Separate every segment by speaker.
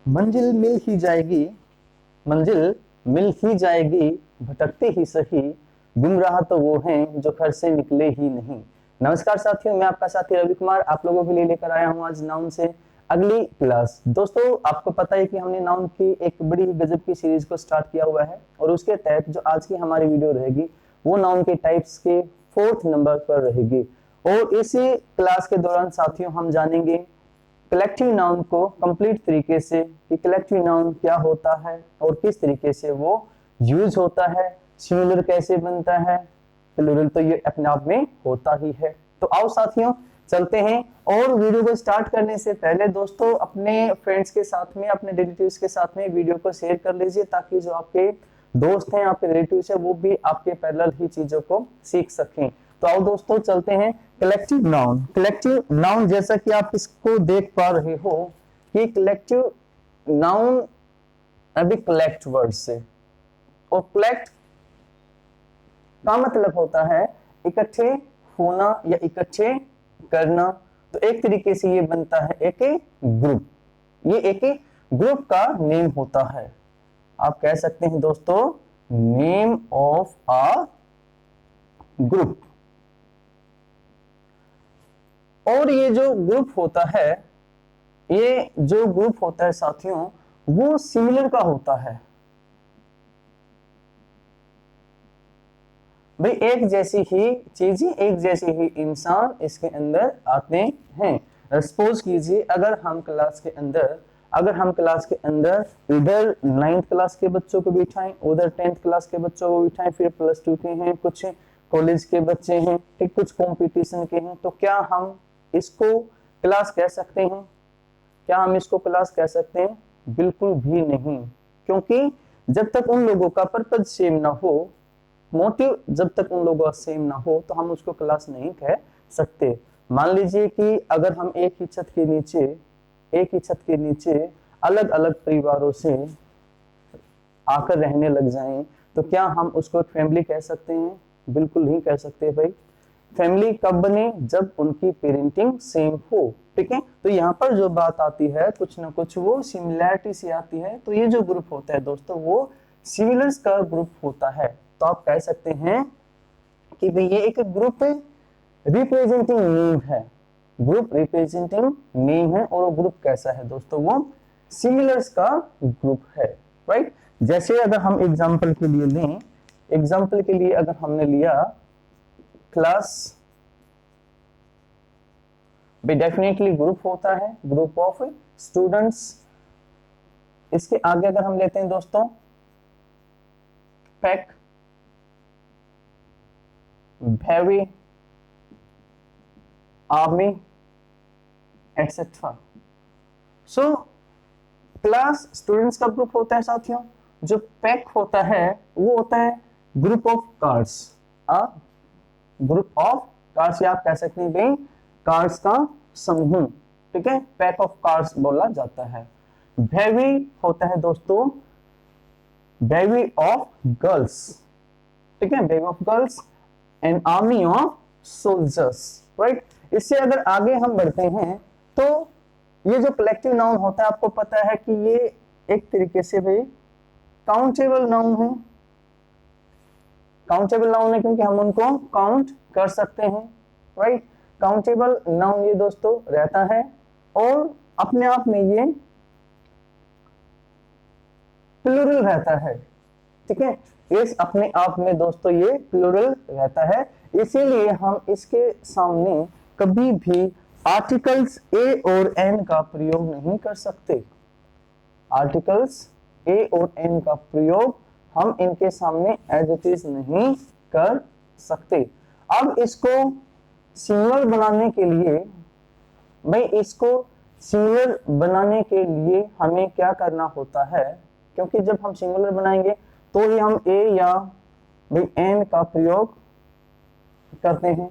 Speaker 1: मंजिल मिल ही जाएगी, मंजिल मिल ही जाएगी, भटकते ही सही, गुमराह तो वो हैं जो घर से निकले ही नहीं। नमस्कार साथियों, मैं आपका साथी रवि कुमार आप लोगों के लिए लेकर आया हूं आज नाउन से अगली क्लास। दोस्तों आपको पता है कि हमने नाउन की एक बड़ी गजब की सीरीज को स्टार्ट किया हुआ है और उसके तहत जो आज की हमारी वीडियो रहेगी वो नाउन के टाइप्स के 4th नंबर पर रहेगी। और इसी क्लास के दौरान साथियों हम जानेंगे कलेक्टिव नाउन को कंप्लीट तरीके से कि कलेक्टिव नाउन क्या होता है और किस तरीके से वो यूज होता है, सिंगुलर कैसे बनता है, प्लूरल तो ये अपने आप में होता ही है। तो आओ साथियों चलते हैं। और वीडियो को स्टार्ट करने से पहले दोस्तों अपने फ्रेंड्स के साथ में, अपने रिलेटिव्स के साथ में वीडियो को शेयर कर लीजिए ताकि जो आपके दोस्त हैं, आपके रिलेटिव्स हैं, वो भी आपके पैरेलल ही चीजों को सीख सकें। तो आओ दोस्तों चलते हैं। कलेक्टिव नाउन, कलेक्टिव नाउन जैसा कि आप इसको देख पा रहे हो कि कलेक्टिव नाउन अभी कलेक्ट वर्ड से, और कलेक्ट का मतलब होता है इकट्ठे होना या इकट्ठे करना। तो एक तरीके से ये बनता है एक ग्रुप, ये एक ग्रुप का नेम होता है। आप कह सकते हैं दोस्तों नेम ऑफ अ ग्रुप। और ये जो ग्रुप होता है, ये जो ग्रुप होता है साथियों वो सिमिलर का होता है। भाई एक जैसी ही चीजें, एक जैसे ही इंसान इसके अंदर आते हैं। सपोज कीजिए अगर हम क्लास के अंदर इधर 9th क्लास के बच्चों को बिठाएं, उधर 10th क्लास के बच्चों को बिठाएं, फिर +2 के हैं, कुछ कॉलेज के बच्चे हैं, फिर कुछ कंपटीशन के हैं, तो क्या हम इसको क्लास कह सकते हैं? क्या हम इसको क्लास कह सकते हैं? बिल्कुल भी नहीं, क्योंकि जब तक उन लोगों का पर्पज सेम ना हो, मोटिव जब तक उन लोगों का सेम ना हो, तो हम उसको क्लास नहीं कह सकते। मान लीजिए कि अगर हम एक ही छत के नीचे अलग अलग परिवारों से आकर रहने लग जाएं, तो क्या हम उसको फैमिली कह सकते हैं? बिल्कुल नहीं कह सकते भाई। फैमिली कब बने? जब उनकी पेरेंटिंग सेम हो। ठीक है, तो यहाँ पर जो बात आती है कुछ ना कुछ वो सिमिलैरिटी से आती है। तो ये जो ग्रुप होता है दोस्तों वो सिमिलर्स का ग्रुप होता है। तो आप कह सकते हैं कि भाई ये एक ग्रुप रिप्रेजेंटिंग नेम है, ग्रुप रिप्रेजेंटिंग नेम है। और वो ग्रुप कैसा है दोस्तों? वो सिमिलर्स का ग्रुप है, राइट। जैसे अगर हम एग्जांपल के लिए लें, एग्जांपल के लिए अगर हमने लिया क्लास, भी डेफिनेटली ग्रुप होता है, ग्रुप ऑफ स्टूडेंट्स। इसके आगे अगर हम लेते हैं दोस्तों pack, very, army, etcetera. So class students का ग्रुप होता है साथियों। जो पैक होता है वो होता है group of cards, a group of cards, या आप कह सकते हैं भाई कार्ड्स का समूह। ठीक है, पैक ऑफ कार्ड्स बोला जाता है। very होता है दोस्तों बेबी ऑफ गर्ल्स। ठीक है, baby of girls and army of soldiers, right. इससे अगर आगे हम बढ़ते हैं तो ये जो कलेक्टिव नाउन होता है आपको पता है कि ये एक तरीके से भाई काउंटेबल नाउन है। काउंटेबल नाउन है क्योंकि हम उनको काउंट कर सकते हैं, राइट। काउंटेबल नाउन ये दोस्तों रहता है और अपने आप में ये प्लूरल रहता है। ठीक है, इस अपने आप में दोस्तों ये प्लूरल रहता है, इसीलिए हम इसके सामने कभी भी आर्टिकल्स ए और एन का प्रयोग नहीं कर सकते। आर्टिकल्स ए और एन का प्रयोग हम इनके सामने एज इट इज नहीं कर सकते। अब इसको सिंगुलर बनाने के लिए, भाई इसको सिंगुलर बनाने के लिए हमें क्या करना होता है? क्योंकि जब हम सिंगुलर बनाएंगे तो ही हम ए या भाई एन का प्रयोग करते हैं।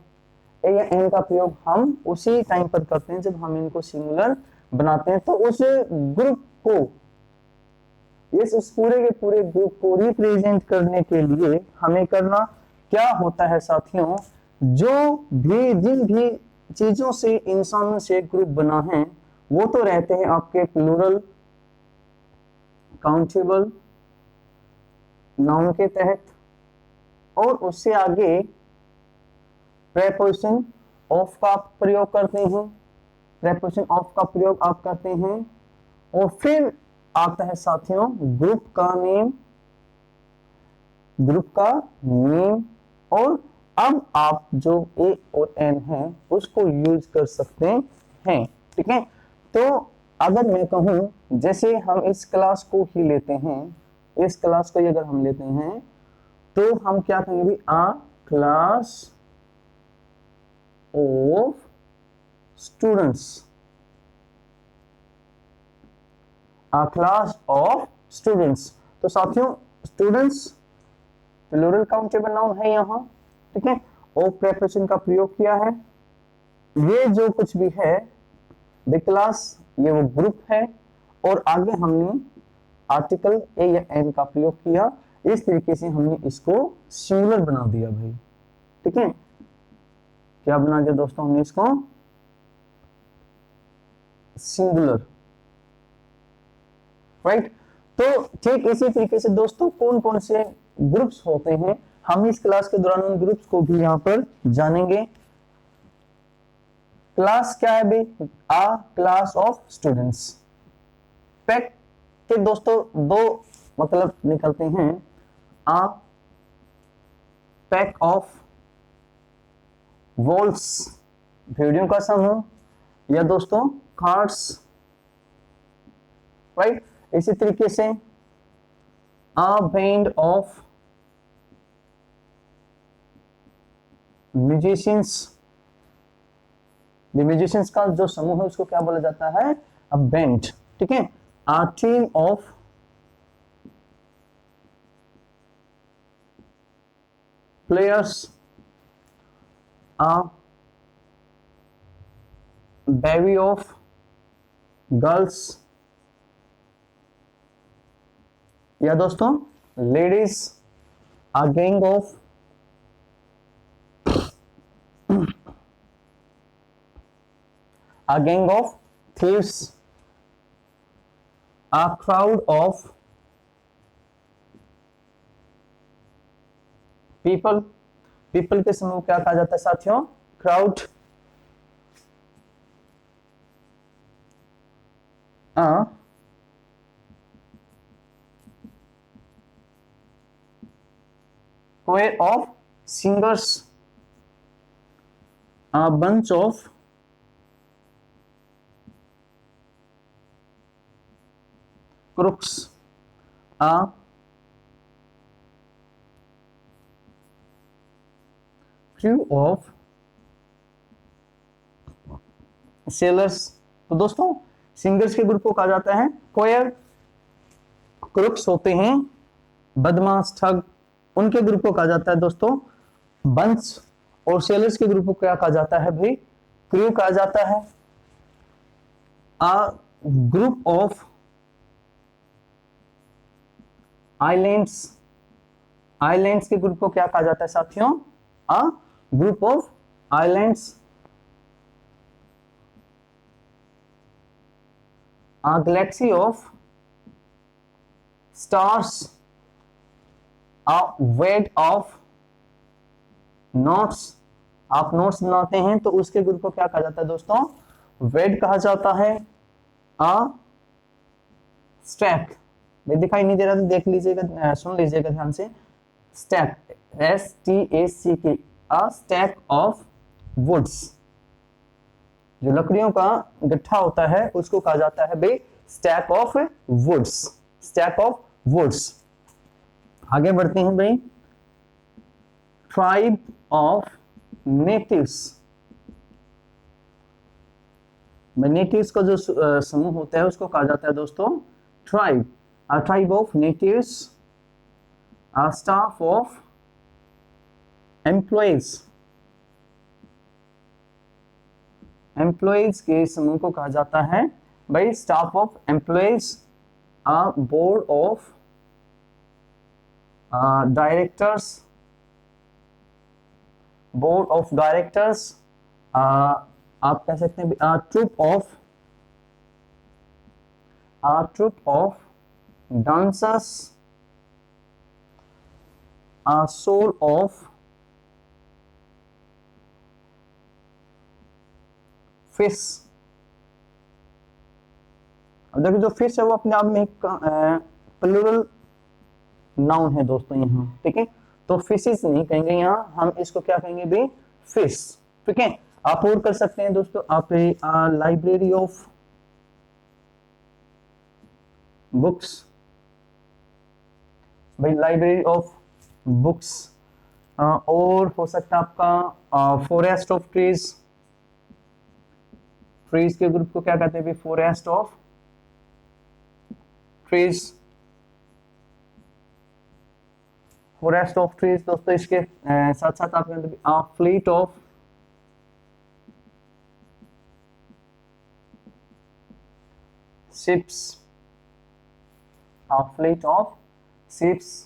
Speaker 1: ए या एन का प्रयोग हम उसी टाइम पर करते हैं जब हम इनको सिंगुलर बनाते हैं। तो उस ग्रुप को, इस पूरे के पूरे ग्रुप को रिप्रेजेंट करने के लिए हमें करना क्या होता है साथियों? जो भी जिन भी चीजों से इंसानों से ग्रुप बना है वो तो रहते हैं आपके प्लूरल, काउंटेबल नाउन के तहत, और उससे आगे प्रेपोजिशन ऑफ का प्रयोग करते हैं, प्रेपोजिशन ऑफ का प्रयोग आप करते हैं, और फिर आता है साथियों ग्रुप का नेम, ग्रुप का नेम, और अब आप जो ए और एन है उसको यूज कर सकते हैं। ठीक है, तो अगर मैं कहूं जैसे हम इस क्लास को ही लेते हैं, इस क्लास को अगर हम लेते हैं तो हम क्या कहेंगे, a class of students, a class of students. तो साथियों स्टूडेंट्स प्लूरल काउंटेबल नाउन है यहाँ, ठीक है, और प्रेपोजिशन का प्रयोग किया है। ये जो कुछ भी है द क्लास, ये वो ग्रुप है, और आगे हमने आर्टिकल ए या एन का प्रयोग किया। इस तरीके से हमने इसको सिंगुलर बना दिया भाई। ठीक है, क्या बना दिया दोस्तों हमने इसको सिंगुलर, राइट। तो ठीक इसी तरीके से दोस्तों कौन कौन से ग्रुप्स होते हैं हम इस क्लास के दौरान उन ग्रुप्स को भी यहां पर जानेंगे। क्लास क्या है भाई, आ क्लास ऑफ स्टूडेंट्स। पैक के दोस्तों दो मतलब निकलते हैं, आ पैक ऑफ वॉल्स, भेड़ियों का समूह, या दोस्तों कार्ड्स, राइट। इसी तरीके से आ बैंड ऑफ म्यूजिशियंस, म्यूजिशियंस का जो समूह है उसको क्या बोला जाता है, अ बैंड। ठीक है, a team of players, a baby of girls, या दोस्तों ladies, a gang of a gang of thieves, a crowd of people, people के समूह क्या कहा जाता है साथियों, crowd, a choir of singers, a bunch of crooks, a crew of sailors। तो दोस्तों सिंगर्स के ग्रुप को कहा जाता है कोयर, क्रुक्स होते हैं बदमाश ठग, उनके ग्रुप को कहा जाता है दोस्तों बंच, और सेलर्स के ग्रुप को क्या कहा जाता है भाई, क्रू कहा जाता है। A group of islands, islands के ग्रुप को क्या कहा जाता है साथियों, a group of islands. A galaxy of stars, a wad of notes, आप नोट्स बनाते हैं तो उसके ग्रुप को क्या कहा जाता है दोस्तों, वेड कहा जाता है। आ स्टैक, दिखाई नहीं दे रहा तो देख लीजिएगा, सुन लीजिएगा ध्यान से, stack, STACK, a stack of woods, जो लकड़ियों का गट्ठा होता है उसको कहा जाता है भाई stack of woods, stack of woods. आगे बढ़ते हैं भाई, ट्राइब ऑफ नेटिव्स, नेटिव्स का जो समूह होता है उसको कहा जाता है दोस्तों tribe, a tribe of natives, a staff of employees, employees के समूह को कहा जाता है भाई staff of employees, a board of directors, board of directors, आप कह सकते हैं a troop of dancers a shoal of fish. अब देखो जो फिश है वो अपने आप में एक प्लूरल नाउन है दोस्तों यहाँ, ठीक है। तो फिशेस नहीं कहेंगे यहाँ, हम इसको क्या कहेंगे भाई, फिश, ठीक है। आप और कर सकते हैं दोस्तों, आप लाइब्रेरी ऑफ बुक्स, भाई लाइब्रेरी ऑफ बुक्स, और हो सकता है आपका फॉरेस्ट ऑफ ट्रीज, ट्रीज के ग्रुप को क्या कहते हैं भाई, forest of trees, forest of trees दोस्तों। इसके साथ साथ आप कहते हैं fleet of ships, fleet of ships,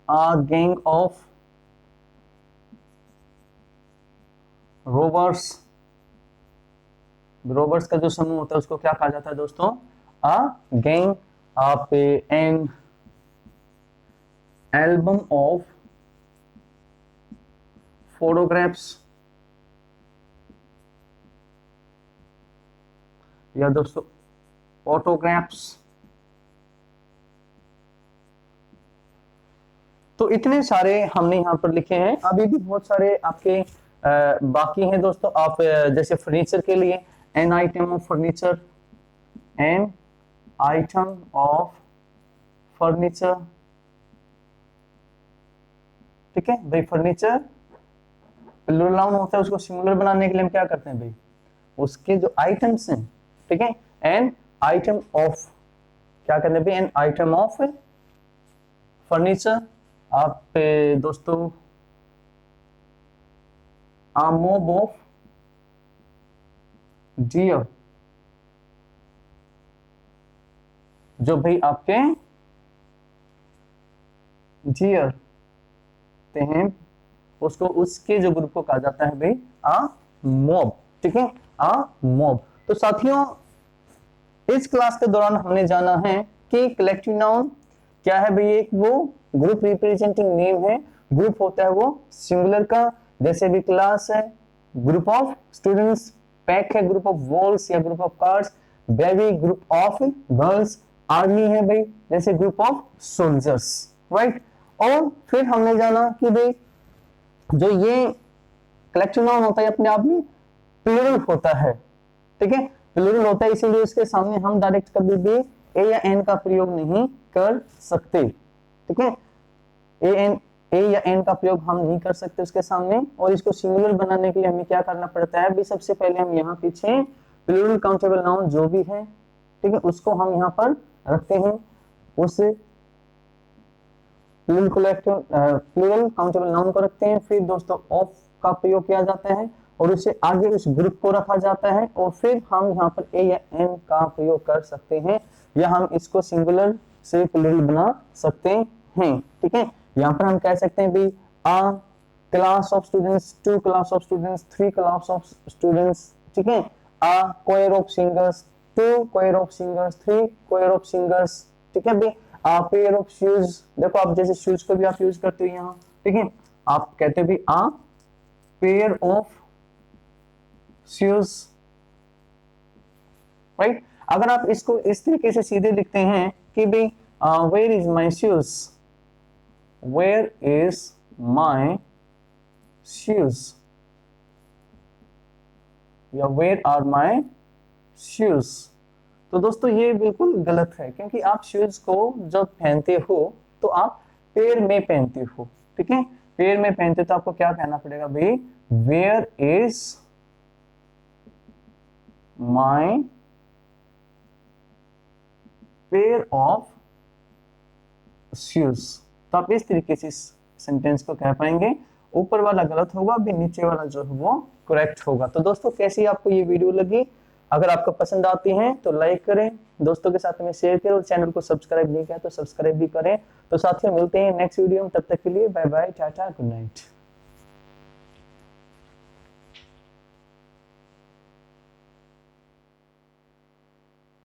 Speaker 1: gang of rovers, rovers का जो समूह होता है उसको क्या कहा जाता है दोस्तों, गैंग। आप एन एल्बम ऑफ फोटोग्राफ्स, या दोस्तों फोटोग्राफ्स। तो इतने सारे हमने यहाँ पर लिखे हैं, अभी भी बहुत सारे आपके बाकी हैं दोस्तों। आप जैसे फर्नीचर के लिए an item of furniture, an item of furniture, ठीक है भाई। फर्नीचर प्लूरल नाउन होता है, उसको सिंगुलर बनाने के लिए हम क्या करते हैं भाई, उसके जो आइटम्स हैं, ठीक है, एन आइटम ऑफ, क्या करते हैं भाई, एन आइटम ऑफ फर्नीचर। आप दोस्तों a mob of deer, जो भाई आपके डियर हैं उसको, उसके जो ग्रुप को कहा जाता है भाई आ मॉब, ठीक है, आ मॉब। तो साथियों इस क्लास के दौरान हमने जाना है कि कलेक्टिव नाउन क्या है भाई, एक वो ग्रुप रिप्रेजेंटिंग नेम है, ग्रुप होता है वो सिंगुलर का, जैसे भी क्लास है, ग्रुप ऑफ स्टूडेंट्स, पैक है ग्रुप ऑफ वॉल्स या group of cards, baby group of girls, army है भाई जैसे ग्रुप ऑफ सोल्जर्स, राइट। और फिर हमने जाना कि भाई जो ये कलेक्टिव नाउन होता है अपने आप में प्लूरल होता है, ठीक है, प्लूरल होता है, इसीलिए इसके सामने हम डायरेक्ट कभी भी ए या एन का प्रयोग नहीं कर सकते, ठीक है। ए या एन का प्रयोग हम नहीं कर सकते उसके सामने। और इसको सिंगुलर बनाने के लिए हमें क्या करना पड़ता है भी, सबसे पहले हम यहाँ पीछे प्लूरल काउंटेबल नाउन जो भी है, ठीक है, उसको हम यहाँ पर रखते हैं, उस प्लूरल काउंटेबल नाउन को रखते हैं। फिर दोस्तों ऑफ का प्रयोग किया जाता है और उससे आगे उस ग्रुप को रखा जाता है, और फिर हम यहाँ पर ए या एन का प्रयोग कर सकते हैं, या हम इसको सिंगुलर से प्लूरल बना सकते हैं, ठीक है। यहाँ पर हम कह सकते हैं भी a class of students, 2 class of students, 3 class of students, ठीक है। A choir of singers, 2 choir of singers, 3 choir of singers, ठीक है भाई। आ पेयर ऑफ शूज, देखो आप जैसे शूज को भी आप यूज करते हो यहाँ, ठीक है, आप कहते भी आ पेयर ऑफ शूज, राइट। अगर आप इसको इस तरीके से सीधे लिखते हैं कि भाई where is my shoes, where is my shoes, या where are my shoes, तो दोस्तों ये बिल्कुल गलत है, क्योंकि आप शूज को जब पहनते हो तो आप पैर में पहनते हो, ठीक है, पैर में पहनते तो आपको क्या कहना पड़ेगा भाई, where is my pair of shoes, तो आप इस तरीके से इस सेंटेंस को कह पाएंगे। ऊपर वाला गलत होगा, अभी नीचे वाला जो है वो करेक्ट होगा। तो दोस्तों कैसी आपको ये वीडियो लगी, अगर आपको पसंद आती है तो लाइक करें, दोस्तों के साथ में शेयर करें, और चैनल को सब्सक्राइब नहीं किया तो सब्सक्राइब भी करें। तो साथियों मिलते हैं नेक्स्ट वीडियो में, तब तक के लिए bye bye, tata, good night.